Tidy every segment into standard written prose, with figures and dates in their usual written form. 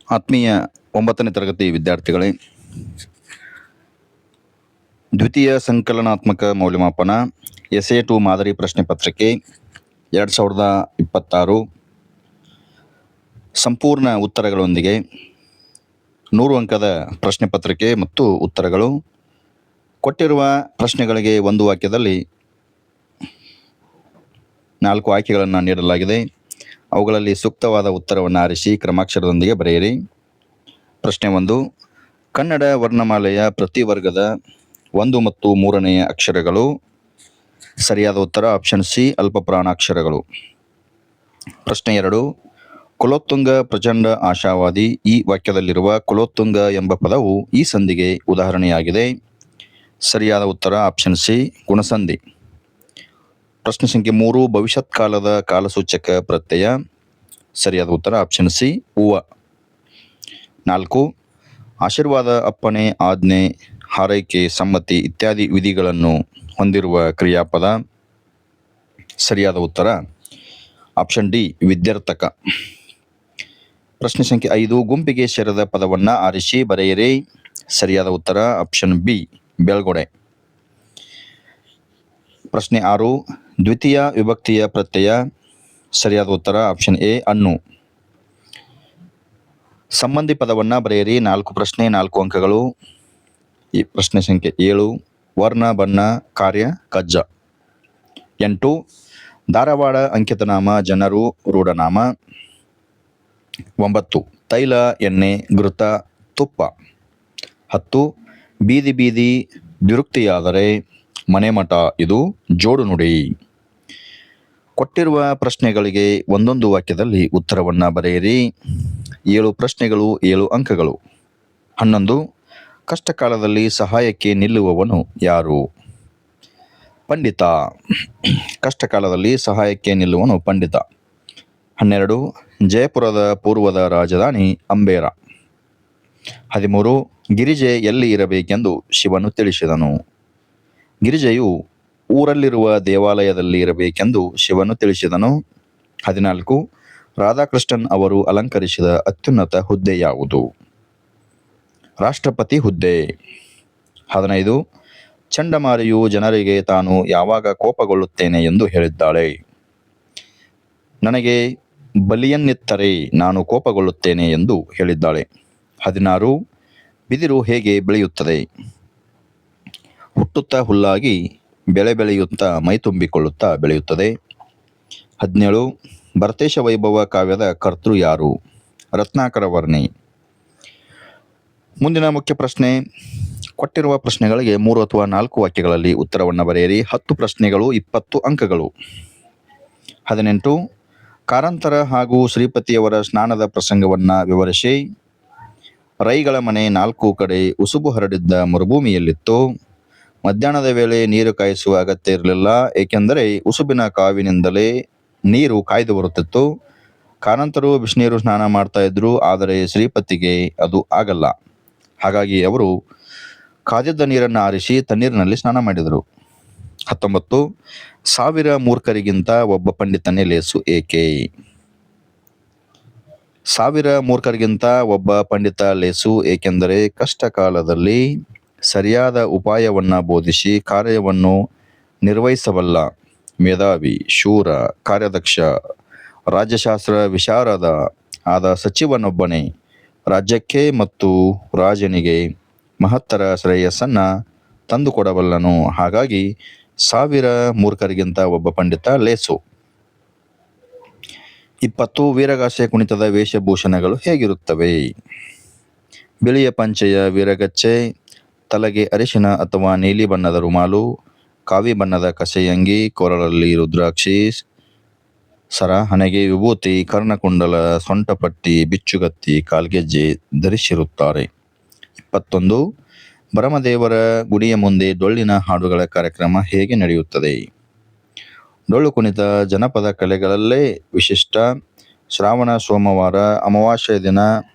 ಆತ್ಮೀಯ 9ನೇ ತರಗತಿ ವಿದ್ಯಾರ್ಥಿಗಳೇ, ದ್ವಿತೀಯ ಸಂಕಲನಾತ್ಮಕ ಮೌಲ್ಯಮಾಪನ SA2 ಮಾದರಿ ಪ್ರಶ್ನೆ ಪತ್ರಿಕೆ 2026 ಸಂಪೂರ್ಣ ಉತ್ತರಗಳೊಂದಿಗೆ 100 ಅಂಕದ ಪ್ರಶ್ನೆ ಪತ್ರಿಕೆ ಮತ್ತು ಉತ್ತರಗಳು. ಕೊಟ್ಟಿರುವ ಪ್ರಶ್ನೆಗಳಿಗೆ ಒಂದು ವಾಕ್ಯದಲ್ಲಿ 4 ಆಯ್ಕೆಗಳನ್ನು ನೀಡಲಾಗಿದೆ. ಅವುಗಳಲ್ಲಿ ಸೂಕ್ತವಾದ ಉತ್ತರವನ್ನು ಆರಿಸಿ ಕ್ರಮಾಕ್ಷರದೊಂದಿಗೆ ಬರೆಯಿರಿ. ಪ್ರಶ್ನೆ 1. ಕನ್ನಡ ವರ್ಣಮಾಲೆಯ ಪ್ರತಿ ವರ್ಗದ 1 ಮತ್ತು 3ನೇ ಅಕ್ಷರಗಳು. ಸರಿಯಾದ ಉತ್ತರ ಆಪ್ಷನ್ ಸಿ, ಅಲ್ಪಪ್ರಾಣಾಕ್ಷರಗಳು. ಪ್ರಶ್ನೆ 2. ಕುಲೋತ್ತುಂಗ ಪ್ರಚಂಡ ಆಶಾವಾದಿ. ಈ ವಾಕ್ಯದಲ್ಲಿರುವ ಕುಲೋತ್ತುಂಗ ಎಂಬ ಪದವು ಈ ಸಂಧಿಗೆ ಉದಾಹರಣೆಯಾಗಿದೆ. ಸರಿಯಾದ ಉತ್ತರ ಆಪ್ಷನ್ ಸಿ, ಗುಣಸಂಧಿ. ಪ್ರಶ್ನೆ ಸಂಖ್ಯೆ 3. ಭವಿಷ್ಯತ್ ಕಾಲದ ಕಾಲಸೂಚಕ ಪ್ರತ್ಯಯ. ಸರಿಯಾದ ಉತ್ತರ ಆಪ್ಷನ್ ಸಿ, ಹೂವ. 4. ಆಶೀರ್ವಾದ, ಅಪ್ಪಣೆ, ಆಜ್ಞೆ, ಹಾರೈಕೆ, ಸಮ್ಮತಿ ಇತ್ಯಾದಿ ವಿಧಿಗಳನ್ನು ಹೊಂದಿರುವ ಕ್ರಿಯಾಪದ. ಸರಿಯಾದ ಉತ್ತರ ಆಪ್ಷನ್ ಡಿ, ವಿದ್ಯಾರ್ಥಕ. ಪ್ರಶ್ನೆ ಸಂಖ್ಯೆ 5. ಗುಂಪಿಗೆ ಸೇರದ ಪದವನ್ನು ಆರಿಸಿ ಬರೆಯಿರಿ. ಸರಿಯಾದ ಉತ್ತರ ಆಪ್ಷನ್ ಬಿ, ಬೆಳ್ಗೊಡೆ. ಪ್ರಶ್ನೆ 6. ದ್ವಿತೀಯ ವಿಭಕ್ತಿಯ ಪ್ರತ್ಯಯ. ಸರಿಯಾದ ಉತ್ತರ ಆಪ್ಷನ್ ಎ, ಹಣ್ಣು. ಸಂಬಂಧಿ ಪದವನ್ನು ಬರೆಯಿರಿ. 4 ಪ್ರಶ್ನೆ 4 ಅಂಕಗಳು. ಈ ಪ್ರಶ್ನೆ ಸಂಖ್ಯೆ 7. ವರ್ಣ, ಬಣ್ಣ, ಕಾರ್ಯ, ಕಜ್ಜ. 8. ಧಾರವಾಡ ಅಂಕಿತನಾಮ, ಜನರು, ರೂಢನಾಮ. 9. ತೈಲ, ಎಣ್ಣೆ, ಘೃತ, ತುಪ್ಪ. 10. ಬೀದಿ ಬೀದಿ ದ್ವಿರುಕ್ತಿಯಾದರೆ ಮನೆ ಮಠ. ಇದು ಜೋಡು ನುಡಿ. ಕೊಟ್ಟಿರುವ ಪ್ರಶ್ನೆಗಳಿಗೆ ಒಂದೊಂದು ವಾಕ್ಯದಲ್ಲಿ ಉತ್ತರವನ್ನು ಬರೆಯಿರಿ. 7 ಪ್ರಶ್ನೆಗಳು 7 ಅಂಕಗಳು. 11. ಕಷ್ಟಕಾಲದಲ್ಲಿ ಸಹಾಯಕ್ಕೆ ನಿಲ್ಲುವವನು ಯಾರು? ಪಂಡಿತ. ಕಷ್ಟಕಾಲದಲ್ಲಿ ಸಹಾಯಕ್ಕೆ ನಿಲ್ಲುವನು ಪಂಡಿತ. 12. ಜಯಪುರದ ಪೂರ್ವದ ರಾಜಧಾನಿ ಅಂಬೇರ. 13. ಗಿರಿಜೆ ಎಲ್ಲಿ ಇರಬೇಕೆಂದು ಶಿವನು ತಿಳಿಸಿದನು? ಗಿರಿಜೆಯು ಊರಲ್ಲಿರುವ ದೇವಾಲಯದಲ್ಲಿ ಇರಬೇಕೆಂದು ಶಿವನು ತಿಳಿಸಿದನು. 14. ರಾಧಾಕೃಷ್ಣನ್ ಅವರು ಅಲಂಕರಿಸಿದ ಅತ್ಯುನ್ನತ ಹುದ್ದೆ ಯಾವುದು? ರಾಷ್ಟ್ರಪತಿ ಹುದ್ದೆ. 15. ಚಂಡಮಾರಿಯು ಜನರಿಗೆ ತಾನು ಯಾವಾಗ ಕೋಪಗೊಳ್ಳುತ್ತೇನೆ ಎಂದು ಹೇಳಿದ್ದಾಳೆ? ನನಗೆ ಬಲಿಯನ್ನಿತ್ತರೆ ನಾನು ಕೋಪಗೊಳ್ಳುತ್ತೇನೆ ಎಂದು ಹೇಳಿದ್ದಾಳೆ. 16. ಬಿದಿರು ಹೇಗೆ ಬೆಳೆಯುತ್ತದೆ? ಹುಟ್ಟುತ್ತಾ ಹುಲ್ಲಾಗಿ, ಬೆಳೆ ಬೆಳೆಯುತ್ತಾ ಮೈ ತುಂಬಿಕೊಳ್ಳುತ್ತಾ ಬೆಳೆಯುತ್ತದೆ. 17. ಭರತೇಶ ವೈಭವ ಕಾವ್ಯದ ಕರ್ತೃ ಯಾರು? ರತ್ನಾಕರ ವರ್ಣಿ. ಮುಂದಿನ ಮುಖ್ಯ ಪ್ರಶ್ನೆ. ಕೊಟ್ಟಿರುವ ಪ್ರಶ್ನೆಗಳಿಗೆ 3 ಅಥವಾ 4 ವಾಕ್ಯಗಳಲ್ಲಿ ಉತ್ತರವನ್ನು ಬರೆಯಿರಿ. 10 ಪ್ರಶ್ನೆಗಳು 20 ಅಂಕಗಳು. 18. ಕಾರಂತರ ಹಾಗೂ ಶ್ರೀಪತಿಯವರ ಸ್ನಾನದ ಪ್ರಸಂಗವನ್ನು ವಿವರಿಸಿ. ರೈಗಳ ಮನೆ 4 ಕಡೆ ಉಸುಬು ಹರಡಿದ್ದ ಮರುಭೂಮಿಯಲ್ಲಿತ್ತು. ಮಧ್ಯಾಹ್ನದ ವೇಳೆ ನೀರು ಕಾಯಿಸುವ ಅಗತ್ಯ ಇರಲಿಲ್ಲ, ಏಕೆಂದರೆ ಉಸುಬಿನ ಕಾವಿನಿಂದಲೇ ನೀರು ಕಾಯ್ದು ಬರುತ್ತಿತ್ತು. ಕಾರಂತರು ಬಿಸಿನೀರು ಸ್ನಾನ ಮಾಡ್ತಾ ಇದ್ರು, ಆದರೆ ಶ್ರೀಪತಿಗೆ ಅದು ಆಗಲ್ಲ. ಹಾಗಾಗಿ ಅವರು ಕಾದಿದ್ದ ನೀರನ್ನು ಆರಿಸಿ ತಣ್ಣೀರಿನಲ್ಲಿ ಸ್ನಾನ ಮಾಡಿದರು. 19. 1000 ಮೂರ್ಖರಿಗಿಂತ ಒಬ್ಬ ಪಂಡಿತನೇ ಲೇಸು ಏಕೆ? 1000 ಮೂರ್ಖರಿಗಿಂತ ಒಬ್ಬ ಪಂಡಿತ ಲೇಸು, ಏಕೆಂದರೆ ಕಷ್ಟ ಕಾಲದಲ್ಲಿ ಸರಿಯಾದ ಉಪಾಯವನ್ನು ಬೋಧಿಸಿ ಕಾರ್ಯವನ್ನು ನಿರ್ವಹಿಸಬಲ್ಲ ಮೇಧಾವಿ, ಶೂರ, ಕಾರ್ಯದಕ್ಷ, ರಾಜ್ಯಶಾಸ್ತ್ರ ವಿಶಾರದ ಆದ ಸಚಿವನೊಬ್ಬನೇ ರಾಜ್ಯಕ್ಕೆ ಮತ್ತು ರಾಜನಿಗೆ ಮಹತ್ತರ ಶ್ರೇಯಸ್ಸನ್ನು ತಂದುಕೊಡಬಲ್ಲನು. ಹಾಗಾಗಿ 1000 ಮೂರ್ಖರಿಗಿಂತ ಒಬ್ಬ ಪಂಡಿತ ಲೇಸು. 20. ವೀರಗಾಸೆ ಕುಣಿತದ ವೇಷಭೂಷಣಗಳು ಹೇಗಿರುತ್ತವೆ? ಬಿಳಿಯ ಪಂಚೆಯ ವೀರಗಚ್ಚೆ, ತಲೆಗೆ ಅರಿಶಿನ ಅಥವಾ ನೀಲಿ ಬಣ್ಣದ ರುಮಾಲು, ಕಾವಿ ಬಣ್ಣದ ಕಸೆಯಂಗಿ, ಕೊರಳಲ್ಲಿ ರುದ್ರಾಕ್ಷಿ ಸರ, ಹಣೆಗೆ ವಿಭೂತಿ, ಕರ್ಣಕುಂಡಲ, ಸೊಂಟಪಟ್ಟಿ, ಬಿಚ್ಚುಗತ್ತಿ, ಕಾಲ್ಗೆಜ್ಜೆ ಧರಿಸಿರುತ್ತಾರೆ. 21. ಭರಮದೇವರ ಗುಡಿಯ ಮುಂದೆ ಡೊಳ್ಳಿನ ಹಾಡುಗಳ ಕಾರ್ಯಕ್ರಮ ಹೇಗೆ ನಡೆಯುತ್ತದೆ? ಡೊಳ್ಳು ಕುಣಿತ ಜನಪದ ಕಲೆಗಳಲ್ಲೇ ವಿಶಿಷ್ಟ. ಶ್ರಾವಣ ಸೋಮವಾರ, ಅಮಾವಾಸ್ಯೆ ದಿನ,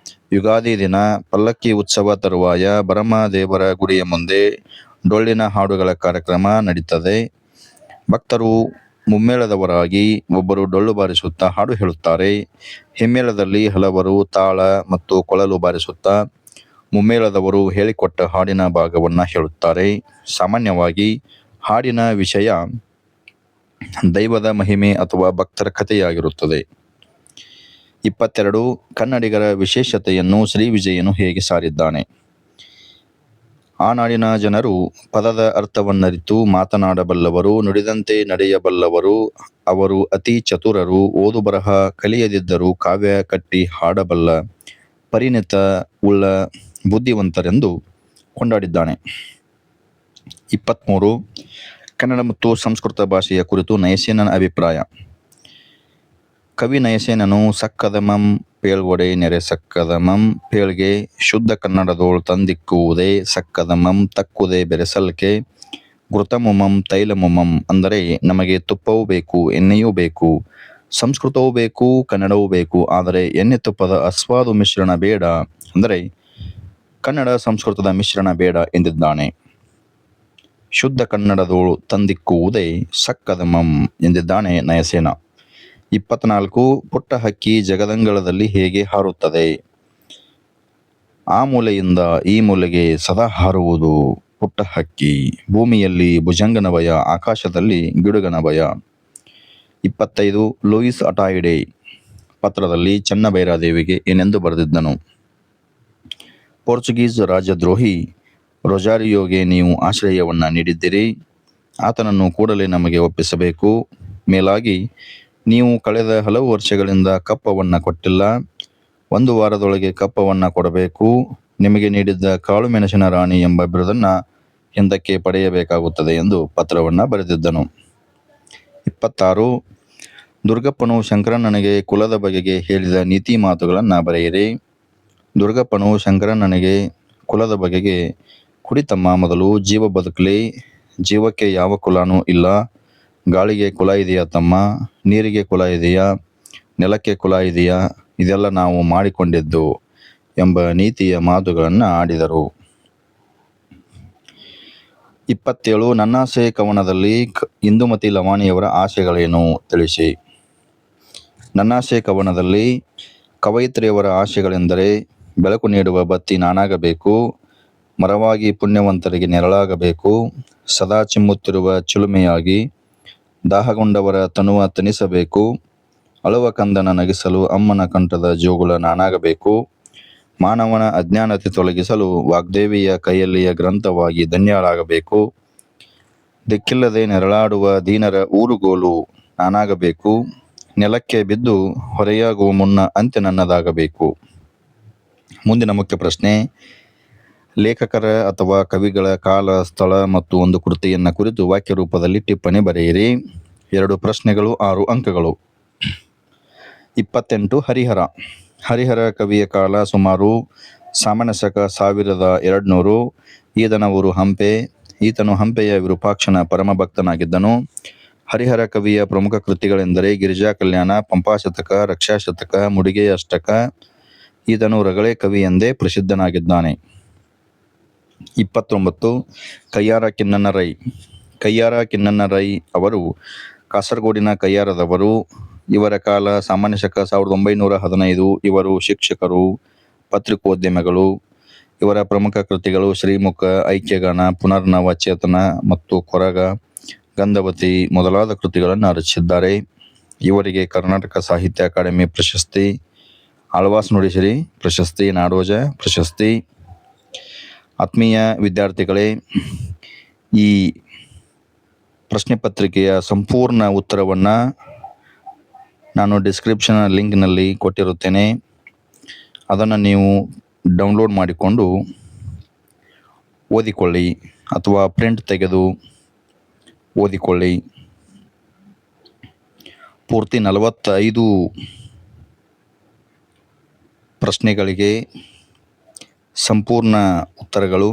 ಯುಗಾದಿ ದಿನ, ಪಲ್ಲಕ್ಕಿ ಉತ್ಸವ ತರುವಾಯ ಭರಮದೇವರ ಗುಡಿಯ ಮುಂದೆ ಡೊಳ್ಳಿನ ಹಾಡುಗಳ ಕಾರ್ಯಕ್ರಮ ನಡೀತದೆ. ಭಕ್ತರು ಮುಮ್ಮೇಳದವರಾಗಿ ಒಬ್ಬರು ಡೊಳ್ಳು ಬಾರಿಸುತ್ತಾ ಹಾಡು ಹೇಳುತ್ತಾರೆ. ಹಿಮ್ಮೇಳದಲ್ಲಿ ಹಲವರು ತಾಳ ಮತ್ತು ಕೊಳಲು ಬಾರಿಸುತ್ತಾ ಮುಮ್ಮೇಳದವರು ಹೇಳಿಕೊಟ್ಟ ಹಾಡಿನ ಭಾಗವನ್ನು ಹೇಳುತ್ತಾರೆ. ಸಾಮಾನ್ಯವಾಗಿ ಹಾಡಿನ ವಿಷಯ ದೈವದ ಮಹಿಮೆ ಅಥವಾ ಭಕ್ತರ ಕಥೆಯಾಗಿರುತ್ತದೆ. 22. ಕನ್ನಡಿಗರ ವಿಶೇಷತೆಯನ್ನು ಶ್ರೀ ವಿಜಯನು ಹೇಗೆ ಸಾರಿದ್ದಾನೆ? ಆ ನಾಡಿನ ಜನರು ಪದದ ಅರ್ಥವನ್ನರಿತು ಮಾತನಾಡಬಲ್ಲವರು, ನುಡಿದಂತೆ ನಡೆಯಬಲ್ಲವರು, ಅವರು ಅತಿ ಚತುರರು, ಓದು ಬರಹ ಕಲಿಯದಿದ್ದರೂ ಕಾವ್ಯ ಕಟ್ಟಿ ಹಾಡಬಲ್ಲ ಪರಿಣಿತ ಉಳ್ಳ ಬುದ್ಧಿವಂತರೆಂದು ಕೊಂಡಾಡಿದ್ದಾನೆ. 23. ಕನ್ನಡ ಮತ್ತು ಸಂಸ್ಕೃತ ಭಾಷೆಯ ಕುರಿತು ನಯಸೇನನ ಅಭಿಪ್ರಾಯ. ಕವಿ ನಯಸೇನನು ಸಕ್ಕದಮಂ ಪೇಳ್ಗೊಡೆ ನೆರೆ ಸಕ್ಕದಮಂ ಪೇಳ್ಗೆ ಶುದ್ಧ ಕನ್ನಡದೋಳ್ ತಂದಿಕ್ಕುವುದೇ ಸಕ್ಕದಮಂ ತಕ್ಕುದೇ ಬೆರೆಸಲ್ಕೆ ಘೃತಮುಮಂ ತೈಲಮುಮಂ. ಅಂದರೆ ನಮಗೆ ತುಪ್ಪವೂ ಬೇಕು, ಎಣ್ಣೆಯೂ ಬೇಕು, ಸಂಸ್ಕೃತವೂ ಬೇಕು, ಕನ್ನಡವೂ ಬೇಕು, ಆದರೆ ಎಣ್ಣೆ ತುಪ್ಪದ ಅಸ್ವಾದು ಮಿಶ್ರಣ ಬೇಡ, ಅಂದರೆ ಕನ್ನಡ ಸಂಸ್ಕೃತದ ಮಿಶ್ರಣ ಬೇಡ ಎಂದಿದ್ದಾನೆ. ಶುದ್ಧ ಕನ್ನಡದೋಳು ತಂದಿಕ್ಕುವುದೇ ಸಕ್ಕದಮಂ ಎಂದಿದ್ದಾನೆ ನಯಸೇನ. 24. ಪುಟ್ಟ ಹಕ್ಕಿ ಜಗದಂಗಳದಲ್ಲಿ ಹೇಗೆ ಹಾರುತ್ತದೆ? ಆ ಮೂಲೆಯಿಂದ ಈ ಮೂಲೆಗೆ ಸದಾ ಹಾರುವುದು ಪುಟ್ಟ ಹಕ್ಕಿ. ಭೂಮಿಯಲ್ಲಿ ಭುಜಂಗನ ಭಯ, ಆಕಾಶದಲ್ಲಿ ಗಿಡುಗನ ಭಯ. 25. ಲೂಯಿಸ್ ಅಟಾಯಿಡೆ ಪತ್ರದಲ್ಲಿ ಚೆನ್ನಭೈರಾದೇವಿಗೆ ಏನೆಂದು ಬರೆದಿದ್ದನು? ಪೋರ್ಚುಗೀಸ್ ರಾಜದ್ರೋಹಿ ರೊಜಾರಿಯೋಗೆ ನೀವು ಆಶ್ರಯವನ್ನು ನೀಡಿದ್ದೀರಿ. ಆತನನ್ನು ಕೂಡಲೇ ನಮಗೆ ಒಪ್ಪಿಸಬೇಕು. ಮೇಲಾಗಿ ನೀವು ಕಳೆದ ಹಲವು ವರ್ಷಗಳಿಂದ ಕಪ್ಪವನ್ನು ಕೊಟ್ಟಿಲ್ಲ. 1 ವಾರದೊಳಗೆ ಕಪ್ಪವನ್ನು ಕೊಡಬೇಕು. ನಿಮಗೆ ನೀಡಿದ್ದ ಕಾಳು ಮೆಣಸಿನ ರಾಣಿ ಎಂಬ ಬಿರುದನ್ನು ಹಿಂದಕ್ಕೆ ಪಡೆಯಬೇಕಾಗುತ್ತದೆ ಎಂದು ಪತ್ರವನ್ನು ಬರೆದಿದ್ದನು. 26. ದುರ್ಗಪ್ಪನು ಶಂಕರಣ್ಣನಿಗೆ ಕುಲದ ಬಗೆಗೆ ಹೇಳಿದ ನೀತಿ ಮಾತುಗಳನ್ನು ಬರೆಯಿರಿ. ದುರ್ಗಪ್ಪನು ಶಂಕರಣ್ಣನಿಗೆ ಕುಲದ ಬಗೆಗೆ, ಕುಡಿತಮ್ಮ, ಮೊದಲು ಜೀವ ಬದುಕಲಿ, ಜೀವಕ್ಕೆ ಯಾವ ಕುಲನೂ ಇಲ್ಲ, ಗಾಳಿಗೆ ಕುಲ ಇದೆಯಾ ತಮ್ಮ, ನೀರಿಗೆ ಕುಲ ಇದೆಯಾ, ನೆಲಕ್ಕೆ ಕುಲ ಇದೆಯಾ, ಇದೆಲ್ಲ ನಾವು ಮಾಡಿಕೊಂಡಿದ್ದು ಎಂಬ ನೀತಿಯ ಮಾತುಗಳನ್ನು ಆಡಿದರು. 27. ನನ್ನಾಸೆ ಕವನದಲ್ಲಿ ಇಂದುಮತಿ ಲವಾಣಿಯವರ ಆಶೆಗಳೇನು ತಿಳಿಸಿ. ನನ್ನಾಸೆ ಕವನದಲ್ಲಿ ಕವಯಿತ್ರಿಯವರ ಆಶೆಗಳೆಂದರೆ ಬೆಳಕು ನೀಡುವ ಬತ್ತಿ ನಾನಾಗಬೇಕು, ಮರವಾಗಿ ಪುಣ್ಯವಂತರಿಗೆ ನೆರಳಾಗಬೇಕು, ಸದಾ ಚಿಮ್ಮುತ್ತಿರುವ ಚಿಲುಮೆಯಾಗಿ ದಾಹಗೊಂಡವರ ತನುವ ತಣಿಸಬೇಕು, ಅಳುವ ಕಂದನ ನಗಿಸಲು ಅಮ್ಮನ ಕಂಠದ ಜೋಗುಳ ನಾನಾಗಬೇಕು, ಮಾನವನ ಅಜ್ಞಾನತೆ ತೊಲಗಿಸಲು ವಾಗ್ದೇವಿಯ ಕೈಯಲ್ಲಿಯ ಗ್ರಂಥವಾಗಿ ಧನ್ಯಳಾಗಬೇಕು, ದಿಕ್ಕಿಲ್ಲದೆ ನೆರಳಾಡುವ ದೀನರ ಊರುಗೋಲು ನಾನಾಗಬೇಕು, ನೆಲಕ್ಕೆ ಬಿದ್ದು ಹೊರೆಯಾಗುವ ಮುನ್ನ ಅಂತ್ಯ ನನ್ನದಾಗಬೇಕು. ಮುಂದಿನ ಮುಖ್ಯ ಪ್ರಶ್ನೆ, ಲೇಖಕರ ಅಥವಾ ಕವಿಗಳ ಕಾಲ, ಸ್ಥಳ ಮತ್ತು ಒಂದು ಕೃತಿಯನ್ನು ಕುರಿತು ವಾಕ್ಯ ರೂಪದಲ್ಲಿ ಟಿಪ್ಪಣಿ ಬರೆಯಿರಿ. 2 ಪ್ರಶ್ನೆಗಳು, 6 ಅಂಕಗಳು. 28. ಹರಿಹರ. ಹರಿಹರ ಕವಿಯ ಕಾಲ ಸುಮಾರು ಸಾಮಾನ್ಯ ಶಕ 1200. ಈತನ ಊರು ಹಂಪೆ. ಈತನು ಹಂಪೆಯ ವಿರೂಪಾಕ್ಷನ ಪರಮಭಕ್ತನಾಗಿದ್ದನು. ಹರಿಹರ ಕವಿಯ ಪ್ರಮುಖ ಕೃತಿಗಳೆಂದರೆ ಗಿರಿಜಾ ಕಲ್ಯಾಣ, ಪಂಪಾಶತಕ, ರಕ್ಷಾಶತಕ, ಮುಡಿಗೆ ಅಷ್ಟಕ. ಈತನು ರಗಳೆ ಕವಿ ಎಂದೇ ಪ್ರಸಿದ್ಧನಾಗಿದ್ದಾನೆ. 29. ಕಯ್ಯಾರ ಕಿನ್ನಣ್ಣ ರೈ. ಕಯ್ಯಾರ ಕಿನ್ನಣ್ಣ ರೈ ಅವರು ಕಾಸರಗೋಡಿನ ಕಯ್ಯಾರದವರು. ಇವರ ಕಾಲ ಸಾಮಾನ್ಯ ಶಕ 1915. ಇವರು ಶಿಕ್ಷಕರು, ಪತ್ರಿಕೋದ್ಯಮಿಗಳು. ಇವರ ಪ್ರಮುಖ ಕೃತಿಗಳು ಶ್ರೀಮುಖ, ಐಕ್ಯಗಾನ, ಪುನರ್ನವ ಚೇತನ ಮತ್ತು ಕೊರಗ, ಗಂಧವತಿ ಮೊದಲಾದ ಕೃತಿಗಳನ್ನು ರಚಿಸಿದ್ದಾರೆ. ಇವರಿಗೆ ಕರ್ನಾಟಕ ಸಾಹಿತ್ಯ ಅಕಾಡೆಮಿ ಪ್ರಶಸ್ತಿ, ಆಳ್ವಾಸ್ ನುಡಿಸಿರಿ ಪ್ರಶಸ್ತಿ, ನಾಡೋಜ ಪ್ರಶಸ್ತಿ. ಆತ್ಮೀಯ ವಿದ್ಯಾರ್ಥಿಗಳೇ, ಈ ಪ್ರಶ್ನೆ ಪತ್ರಿಕೆಯ ಸಂಪೂರ್ಣ ಉತ್ತರವನ್ನು ನಾನು ಡಿಸ್ಕ್ರಿಪ್ಷನ್ ಲಿಂಕ್ನಲ್ಲಿ ಕೊಟ್ಟಿರುತ್ತೇನೆ. ಅದನ್ನು ನೀವು ಡೌನ್ಲೋಡ್ ಮಾಡಿಕೊಂಡು ಓದಿಕೊಳ್ಳಿ ಅಥವಾ ಪ್ರಿಂಟ್ ತೆಗೆದು ಓದಿಕೊಳ್ಳಿ. ಪೂರ್ತಿ 45 ಪ್ರಶ್ನೆಗಳಿಗೆ ಸಂಪೂರ್ಣ ಉತ್ತರಗಳು